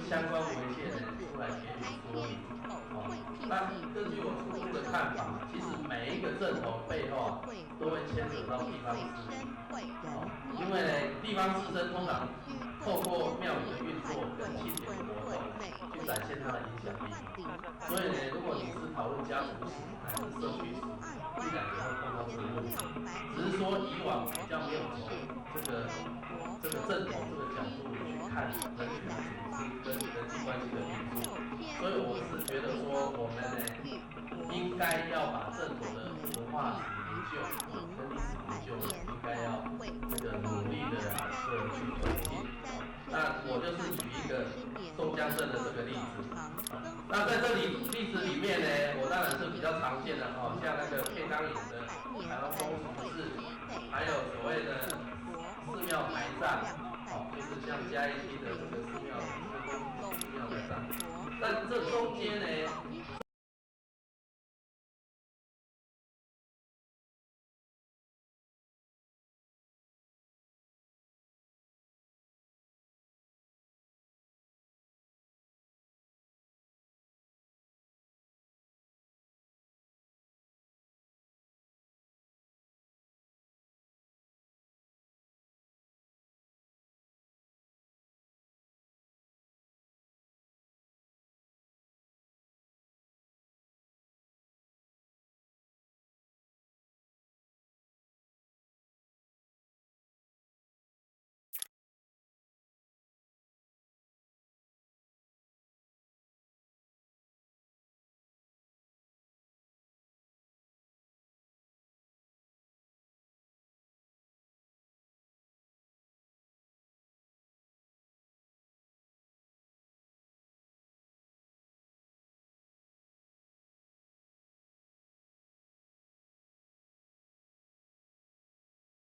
相关文献呢出来给予说明。那根据我初步的看法，其实每一个阵头背后都会牵扯到地方士绅。因为呢，地方士绅通常透过庙宇的运作跟庆典的活动，去展现它的影响力。所以呢，如果你是讨论家族史还是社区史，必然也会碰到这个问题。只是说以往比较没有从这个阵头这个角度去看人权组织跟人际关系的运作，所以我是觉得说我们呢应该要把阵头的文化史研究跟历史研究应该要这个努力的去推进。那我就是举一个宋江镇的这个例子。那在这里例子里面呢，我当然是比较常见的像那个片冈营的台湾风俗志，还有所谓的寺庙排站，就是像嘉义的这个寺庙的排站。但这中间呢，